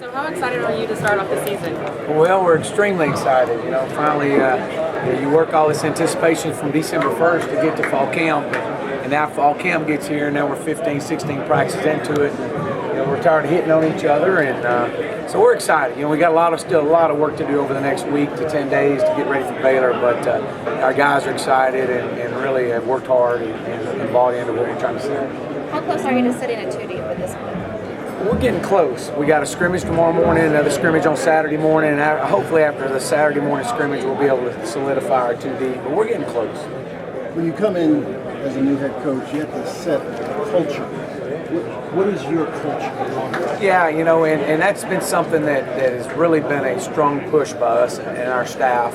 So how excited are you to start off the season? Well, we're extremely excited. Finally, you work all this anticipation from December 1st to get to fall camp, and now fall camp gets here, and now we're 15, 16 practices into it. We're tired of hitting on each other, and so we're excited. We got still a lot of work to do over the next week to 10 days to get ready for Baylor, but our guys are excited and really have worked hard and bought into what we're trying to say. How close are you to sitting at 2 deep at this point? We're getting close. We got a scrimmage tomorrow morning, another scrimmage on Saturday morning, and hopefully after the Saturday morning scrimmage we'll be able to solidify our 2 deep, but we're getting close. When you come in as a new head coach, you have to set culture. What is your culture? Yeah, and that's been something that has really been a strong push by us and our staff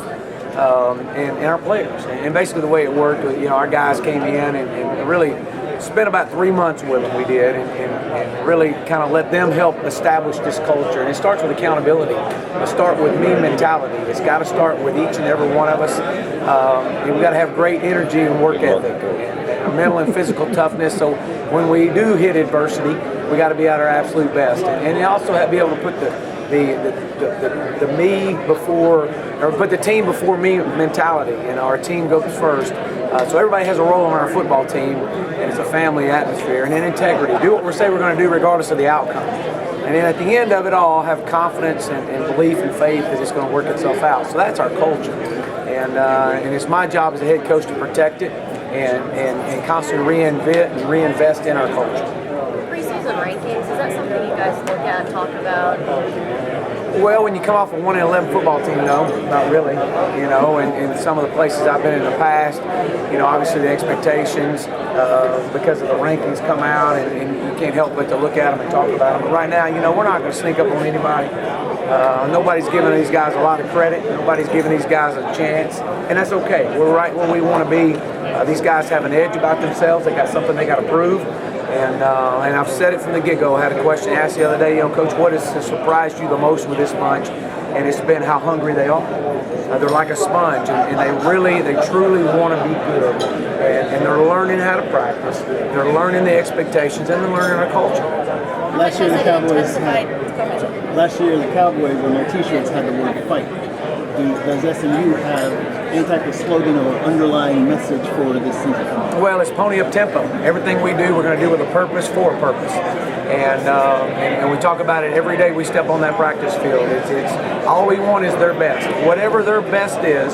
and our players. And basically the way it worked, our guys came in and really spent about 3 months with them, we did, and really kind of let them help establish this culture. And it starts with accountability. It starts with me mentality. It's got to start with each and every one of us. We've got to have great energy and work ethic, and mental and physical toughness. So when we do hit adversity, we got to be at our absolute best. And you also have to be able to put the me before, or put the team before me mentality. Our team goes first. So everybody has a role on our football team, and it's a family atmosphere. And then integrity. Do what we say we're going to do regardless of the outcome. And then at the end of it all, have confidence and belief and faith that it's going to work itself out. So that's our culture. And it's my job as a head coach to protect it and constantly reinvest in our culture. Preseason rankings, is that something you guys look at and talk about? Well, when you come off a 1-11 football team, no, not really. And some of the places I've been in the past, obviously the expectations because of the rankings come out, and you can't help but to look at them and talk about them. But right now, we're not going to sneak up on anybody. Nobody's giving these guys a lot of credit. Nobody's giving these guys a chance, and that's okay. We're right where we want to be. These guys have an edge about themselves. They got something they got to prove. And I've said it from the get-go. I had a question asked the other day, Coach, what has surprised you the most with this bunch? And it's been how hungry they are. They're like a sponge, and they truly want to be good. And they're learning how to practice. They're learning the expectations, and they're learning our culture. Last year the Cowboys on their T-shirts had the word fight. Does SMU have any type of slogan or underlying message for this season? Well, it's pony up tempo. Everything we do, we're going to do with a purpose, for a purpose. And we talk about it every day we step on that practice field. It's all we want is their best. Whatever their best is,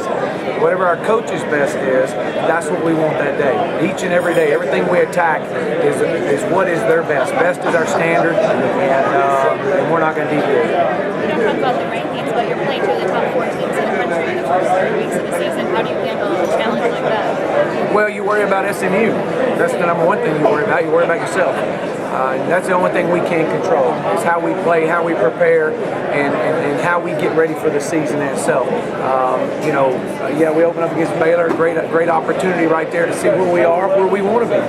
whatever our coach's best is, that's what we want that day. Each and every day, everything we attack is what is their best. Best is our standard, and we're not going to deviate. You don't talk about the rankings, but you're playing two of the top 4 teams in the country in the first 3 weeks of the season. How do you handle a challenge like that? Well, you worry about SMU. That's the number one thing you worry about. You worry about yourself. That's the only thing we can control, is how we play, how we prepare, and how we get ready for the season itself. We open up against Baylor, great opportunity right there to see where we are, where we want to be.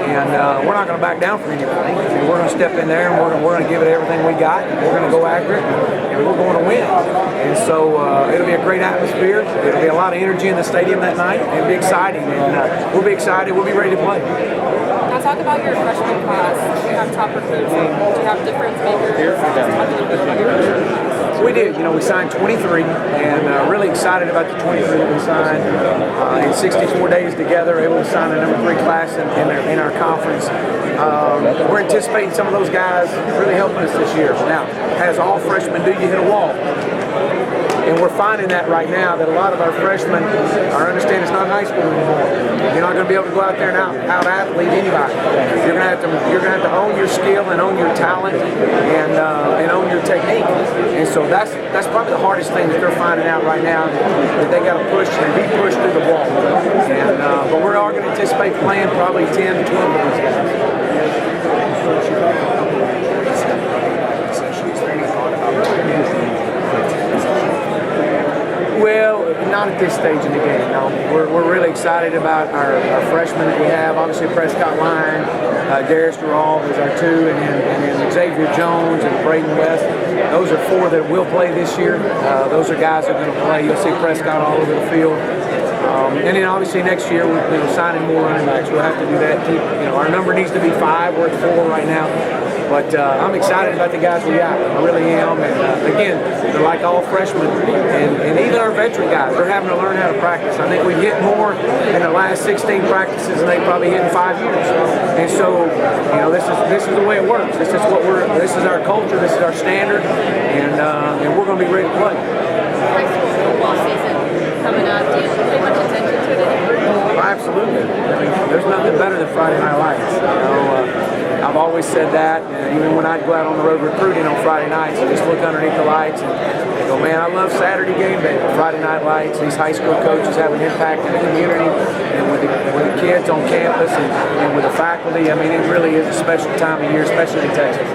And we're not going to back down for anything. We're going to step in there, and we're going to give it everything we got, and we're going to go after it, and we're going to win. And so it'll be a great atmosphere. It'll be a lot of energy in the stadium that night. It'll be exciting, and we'll be excited. We'll be ready to play. Now talk about your freshman class. You have top recruits. Do you have difference makers? Talk a little bit about your freshman class. We did. We signed 23, and really excited about the 23 that we signed. In 64 days together, able to sign a number 3 class in our conference. We're anticipating some of those guys really helping us this year. Now, as all freshmen do, you hit a wall. And we're finding that right now, that a lot of our freshmen are understanding it's not high school anymore. You're not going to be able to go out there and out-athlete anybody. You're going to have to own your skill and own your talent and own your technique. And so that's probably the hardest thing that they're finding out right now, that they got to push and be pushed through the wall. And but we're all going to anticipate playing probably 10 to 12 of these guys. Well, not at this stage in the game, no. We're really excited about our freshmen that we have. Obviously, Prescott Line, Darius Durall is our 2, and then Xavier Jones and Braden West. Those are 4 that will play this year. Those are guys that are going to play. You'll see Prescott all over the field. And then obviously next year we're signing more running backs. We'll have to do that. Our number needs to be 5. We're at 4 right now. But I'm excited about the guys we got. I really am. And again, they're like all freshmen, and even our veteran guys, they're having to learn how to practice. I think we've hit more in the last 16 practices than they probably hit in 5 years. And so, you know, this is the way it works. This is our culture. This is our standard, and we're going to be ready to play. High school football season coming up. Do you pay much attention to it anymore? Absolutely. I mean, there's nothing better than Friday Night Lights. You know, I've always said that, and even when I'd go out on the road recruiting on Friday nights, I just look underneath the lights and go, man, I love Saturday game day, but Friday Night Lights, these high school coaches have an impact in the community, and with the kids on campus and with the faculty. I mean, it really is a special time of year, especially in Texas.